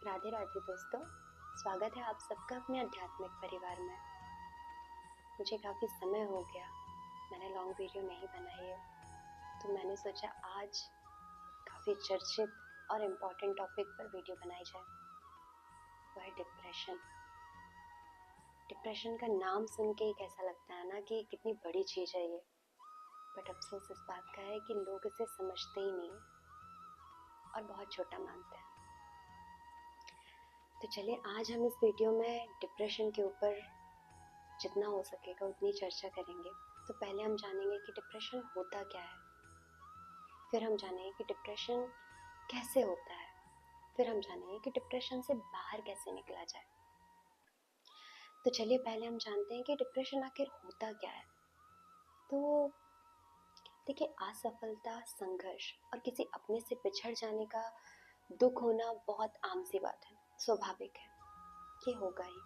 राधे राधे दोस्तों, स्वागत है आप सबका अपने आध्यात्मिक परिवार में। मुझे काफ़ी समय हो गया, मैंने लॉन्ग वीडियो नहीं बनाई है, तो मैंने सोचा आज काफ़ी चर्चित और इम्पोर्टेंट टॉपिक पर वीडियो बनाई जाए। वो है डिप्रेशन। डिप्रेशन का नाम सुन के ही कैसा लगता है ना कि कितनी बड़ी चीज़ है ये, बट अफसोस इस बात का है कि लोग इसे समझते ही नहीं और बहुत छोटा मानते हैं। तो चलिए आज हम इस वीडियो में डिप्रेशन के ऊपर जितना हो सकेगा उतनी चर्चा करेंगे। तो पहले हम जानेंगे कि डिप्रेशन होता क्या है, फिर हम जानेंगे कि डिप्रेशन कैसे होता है, फिर हम जानेंगे कि डिप्रेशन से बाहर कैसे निकला जाए। तो चलिए पहले हम जानते हैं कि डिप्रेशन आखिर होता क्या है। तो देखिए, असफलता, संघर्ष और किसी अपने से बिछड़ जाने का दुख होना बहुत आम सी बात है, स्वाभाविक है, ये होगा ही।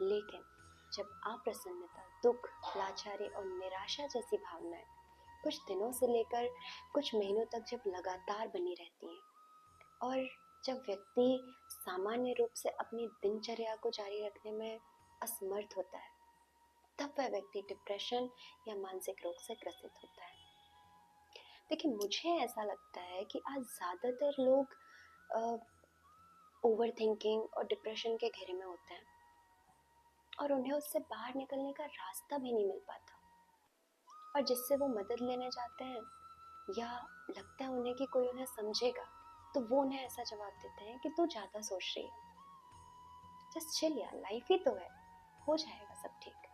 लेकिन जब अप्रसन्नता, दुख, लाचारी और निराशा जैसी भावनाएं कुछ दिनों से लेकर कुछ महीनों तक जब लगातार बनी रहती हैं और जब व्यक्ति सामान्य रूप से अपनी दिनचर्या को जारी रखने में असमर्थ होता है, तब वह व्यक्ति डिप्रेशन या मानसिक रोग से ग्रसित होता है। देखिए, मुझे ऐसा लगता है कि आज ज़्यादातर लोग ओवर थिंकिंग और डिप्रेशन के घेरे में होते हैं और उन्हें उससे बाहर निकलने का रास्ता भी नहीं मिल पाता, और जिससे वो मदद लेने जाते हैं या लगता है उन्हें कि कोई उन्हें समझेगा, तो वो उन्हें ऐसा जवाब देते हैं कि तू ज़्यादा सोच रही है, जस्ट चिल यार, लाइफ ही तो है, हो जाएगा सब ठीक।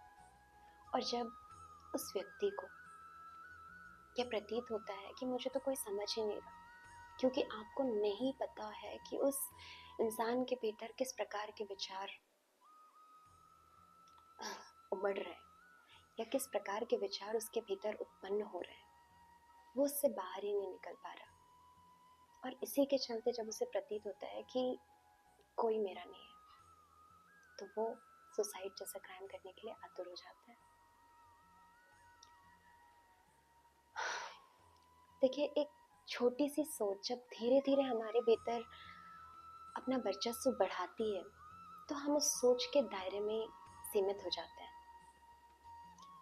और जब उस व्यक्ति को यह प्रतीत होता है कि मुझे तो कोई समझ ही नहीं रहा, क्योंकि आपको नहीं पता है कि उस इंसान के भीतर किस प्रकार के विचार उमड़ रहे हैं या किस प्रकार के विचार उसके भीतर उत्पन्न हो रहे हैं, वो उससे बाहर ही नहीं निकल पा रहा। और इसी के चलते जब उसे प्रतीत होता है कि कोई मेरा नहीं है, तो वो सुसाइड जैसा क्राइम करने के लिए आतुर हो जाता है। देखिए, एक छोटी सी सोच जब धीरे धीरे हमारे भीतर अपना वर्चस्व बढ़ाती है, तो हम उस सोच के दायरे में सीमित हो जाते हैं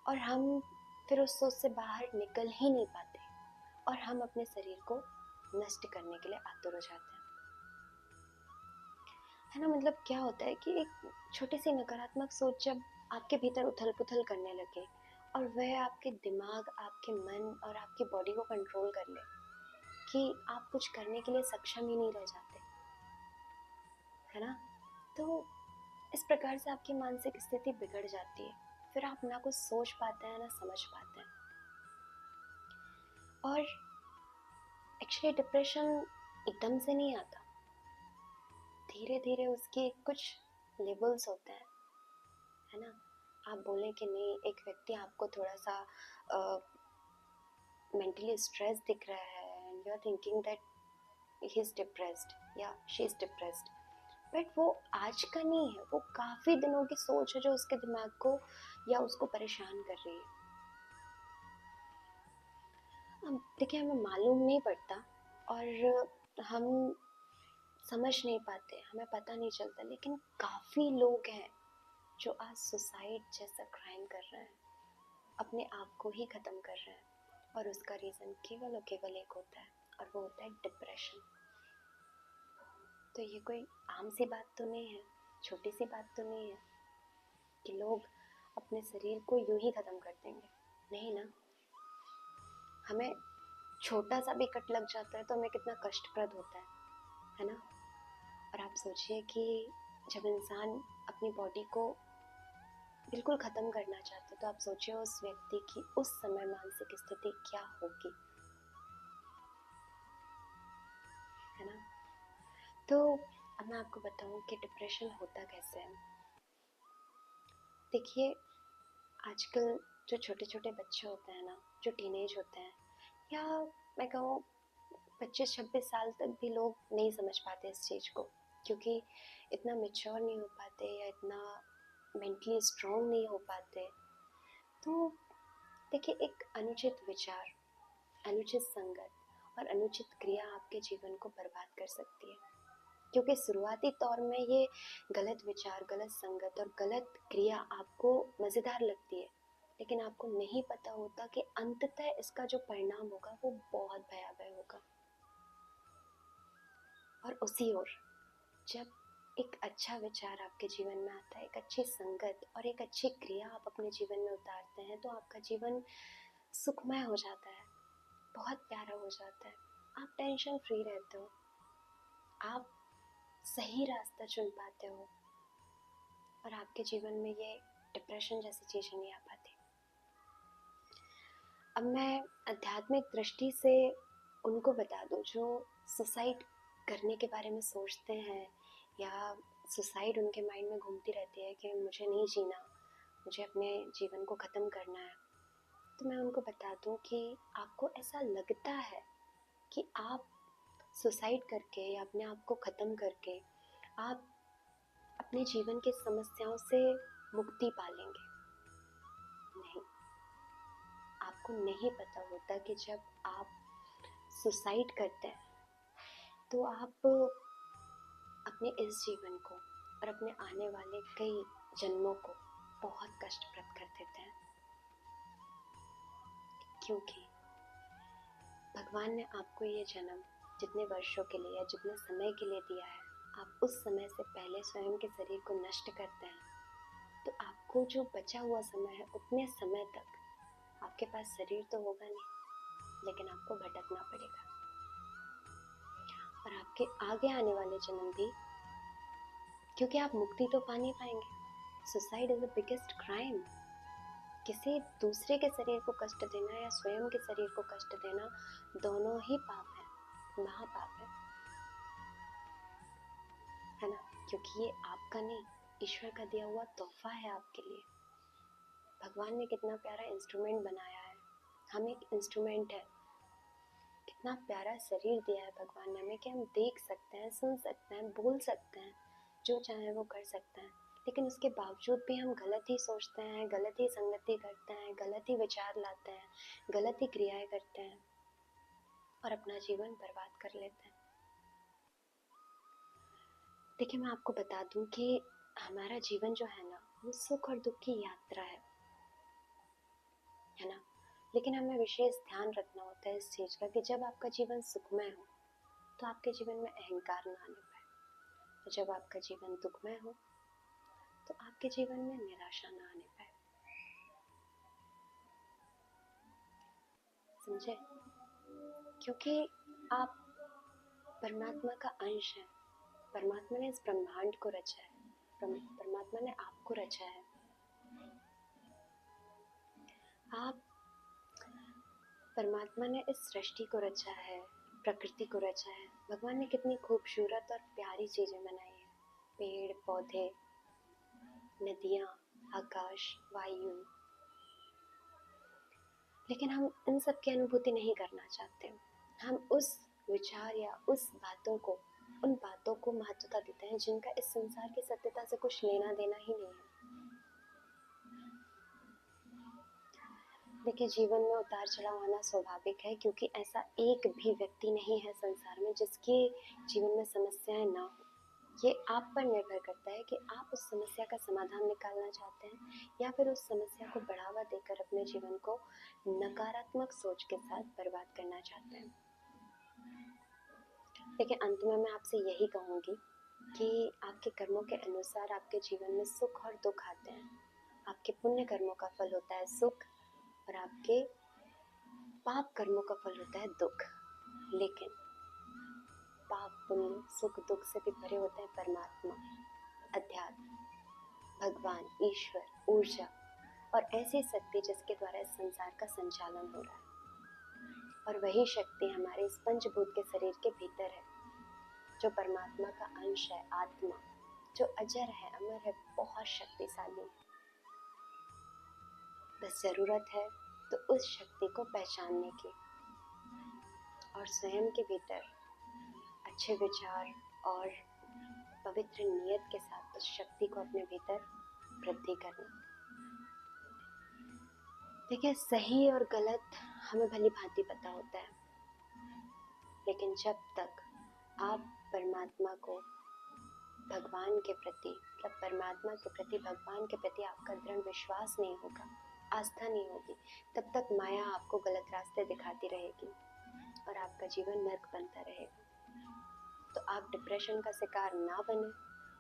और हम फिर उस सोच से बाहर निकल ही नहीं पाते और हम अपने शरीर को नष्ट करने के लिए आतुर हो जाते हैं, है ना। मतलब क्या होता है कि एक छोटी सी नकारात्मक सोच जब आपके भीतर उथल पुथल करने लगे और वह आपके दिमाग, आपके मन और आपकी बॉडी को कंट्रोल कर ले कि आप कुछ करने के लिए सक्षम ही नहीं रह जाते, है ना। तो इस प्रकार से आपकी मानसिक स्थिति बिगड़ जाती है, फिर आप ना कुछ सोच पाते हैं ना समझ पाते हैं। और एक्चुअली डिप्रेशन एकदम से नहीं आता, धीरे धीरे उसके कुछ लेवल्स होते हैं, है ना। आप बोलें कि नहीं, एक व्यक्ति आपको थोड़ा सा मेंटली स्ट्रेस दिख रहा है and you are thinking that he is depressed या शी इज डिप्रेस्ड, बट वो आज का नहीं है, वो काफ़ी दिनों की सोच है जो उसके दिमाग को या उसको परेशान कर रही है। अब देखिए, हमें मालूम नहीं पड़ता और हम समझ नहीं पाते, हमें पता नहीं चलता, लेकिन काफ़ी लोग हैं जो आज सुसाइड जैसा क्राइम कर रहे हैं, अपने आप को ही ख़त्म कर रहे हैं, और उसका रीज़न केवल और केवल एक होता है, और वो होता है डिप्रेशन। तो ये कोई आम सी बात तो नहीं है, छोटी सी बात तो नहीं है कि लोग अपने शरीर को यूं ही ख़त्म कर देंगे, नहीं ना। हमें छोटा सा भी कट लग जाता है तो हमें कितना कष्टप्रद होता है ना। और आप सोचिए कि जब इंसान अपनी बॉडी को बिल्कुल ख़त्म करना चाहता है, तो आप सोचिए उस व्यक्ति की उस समय मानसिक स्थिति क्या होगी, है ना। तो अब मैं आपको बताऊं कि डिप्रेशन होता कैसे है। देखिए, आजकल जो छोटे छोटे बच्चे होते हैं ना, जो टीनेज होते हैं, या मैं कहूँ 25-26 साल तक भी लोग नहीं समझ पाते इस चीज़ को, क्योंकि इतना मैच्योर नहीं हो पाते या इतना मेंटली स्ट्रॉन्ग नहीं हो पाते। तो देखिए, एक अनुचित विचार, अनुचित संगत और अनुचित क्रिया आपके जीवन को बर्बाद कर सकती है, क्योंकि शुरुआती तौर में ये गलत विचार, गलत संगत और गलत क्रिया आपको मज़ेदार लगती है, लेकिन आपको नहीं पता होता कि अंततः इसका जो परिणाम होगा वो बहुत भयावह होगा। और उसी ओर जब एक अच्छा विचार आपके जीवन में आता है, एक अच्छी संगत और एक अच्छी क्रिया आप अपने जीवन में उतारते हैं, तो आपका जीवन सुखमय हो जाता है, बहुत प्यारा हो जाता है। आप टेंशन फ्री रहते हो, आप सही रास्ता चुन पाते हो और आपके जीवन में ये डिप्रेशन जैसी चीज़ें नहीं आ पाती। अब मैं आध्यात्मिक दृष्टि से उनको बता दूं जो सुसाइड करने के बारे में सोचते हैं, या सुसाइड उनके माइंड में घूमती रहती है कि मुझे नहीं जीना, मुझे अपने जीवन को ख़त्म करना है। तो मैं उनको बता दूं कि आपको ऐसा लगता है कि आप सुसाइड करके या अपने आप को ख़त्म करके आप अपने जीवन की समस्याओं से मुक्ति पा लेंगे। नहीं, आपको नहीं पता होता कि जब आप सुसाइड करते हैं तो आप अपने इस जीवन को और अपने आने वाले कई जन्मों को बहुत कष्टप्रद कर देते हैं, क्योंकि भगवान ने आपको ये जन्म जितने वर्षों के लिए या जितने समय के लिए दिया है, आप उस समय से पहले स्वयं के शरीर को नष्ट करते हैं, तो आपको जो बचा हुआ समय है उतने समय तक आपके पास शरीर तो होगा नहीं, लेकिन आपको भटकना पड़ेगा। और आपके आगे आने वाले जन्म भी, क्योंकि आप मुक्ति तो पा नहीं पाएंगे। Suicide is the biggest crime. किसी दूसरे के शरीर को कष्ट देना या स्वयं के शरीर को कष्ट देना, दोनों ही पाप है, महापाप है ना? क्योंकि ये आपका नहीं, ईश्वर का दिया हुआ तोहफा है आपके लिए। भगवान ने कितना प्यारा इंस्ट्रूमेंट बनाया है, हम एक इंस्ट्रूमेंट है। कितना प्यारा शरीर दिया है भगवान ने हमें कि हम देख सकते हैं, सुन सकते हैं, बोल सकते हैं, जो चाहे वो कर सकते हैं, लेकिन उसके बावजूद भी हम गलत ही सोचते हैं, गलत ही संगति करते हैं, गलत ही विचार लाते हैं, गलत ही क्रियाएं करते हैं और अपना जीवन बर्बाद कर लेते हैं। देखिए, मैं आपको बता दूं कि हमारा जीवन जो है ना, वो सुख और दुख की यात्रा है ना? लेकिन हमें विशेष ध्यान रखना होता है इस चीज़ का कि जब आपका जीवन सुखमय हो तो आपके जीवन में अहंकार ना आने पाए, और जब आपका जीवन दुखमय हो तो आपके जीवन में निराशा ना आने पाए। समझे? क्योंकि आप परमात्मा का अंश है। परमात्मा ने इस ब्रह्मांड को रचा है, परमात्मा ने आपको रचा है। आप परमात्मा ने इस सृष्टि को रचा है, प्रकृति को रचा है। भगवान ने कितनी खूबसूरत और प्यारी चीजें बनाई है, पेड़ पौधे, नदियाँ, आकाश, वायु, लेकिन हम इन सब की अनुभूति नहीं करना चाहते। हम उस विचार या उस बातों को, उन बातों को महत्वता देते हैं जिनका इस संसार की सत्यता से कुछ लेना देना ही नहीं है। देखिए, जीवन में उतार चढ़ाव आना स्वाभाविक है, क्योंकि ऐसा एक भी व्यक्ति नहीं है संसार में जिसके जीवन में समस्याएं ना हो। ये आप पर निर्भर करता है कि आप उस समस्या का समाधान निकालना चाहते हैं या फिर उस समस्या को बढ़ावा देकर अपने जीवन को नकारात्मक सोच के साथ बर्बाद करना चाहते हैं। देखिए, अंत में मैं आपसे यही कहूँगी कि आपके कर्मों के अनुसार आपके जीवन में सुख और दुख आते हैं। आपके पुण्य कर्मों का फल होता है सुख और आपके पाप कर्मों का फल होता है दुख। लेकिन पाप, पुण्य, सुख, दुख से भी भरे होते हैं परमात्मा, अध्यात्म, भगवान, ईश्वर, ऊर्जा और ऐसी शक्ति जिसके द्वारा इस संसार का संचालन हो रहा है। और वही शक्ति हमारे इस पंचभूत के शरीर के भीतर है, जो परमात्मा का अंश है, आत्मा, जो अजर है, अमर है, बहुत शक्तिशाली है। बस जरूरत है तो उस शक्ति को पहचानने की और स्वयं के भीतर अच्छे विचार और पवित्र नियत के साथ उस शक्ति को अपने भीतर वृद्धि करना। देखिए, सही और गलत हमें भली भांति पता होता है, लेकिन जब तक आप परमात्मा को भगवान के प्रति, मतलब परमात्मा के प्रति, भगवान के प्रति आपका दृढ़ विश्वास नहीं होगा, आस्था नहीं होगी, तब तक माया आपको गलत रास्ते दिखाती रहेगी और आपका जीवन नर्क बनता रहेगा। तो आप डिप्रेशन का शिकार ना बने,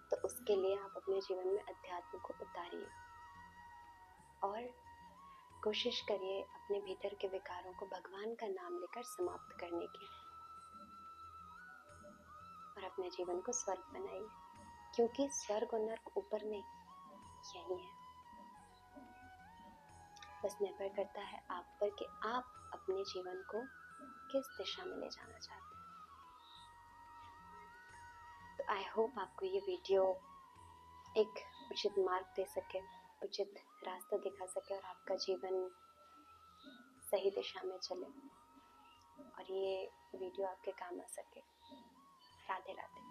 तो उसके लिए आप अपने जीवन में अध्यात्म को उतारिए और कोशिश करिए अपने भीतर के विकारों को भगवान का नाम लेकर समाप्त करने की, और अपने जीवन को स्वर्ग बनाइए, क्योंकि स्वर्ग और नर्क ऊपर नहीं, यही है। बस निर्भर करता है आप पर कि आप अपने जीवन को किस दिशा में ले जाना चाहते हैं। तो आई होप आपको ये वीडियो एक उचित मार्ग दे सके, उचित रास्ता दिखा सके और आपका जीवन सही दिशा में चले और ये वीडियो आपके काम आ सके। राधे राधे।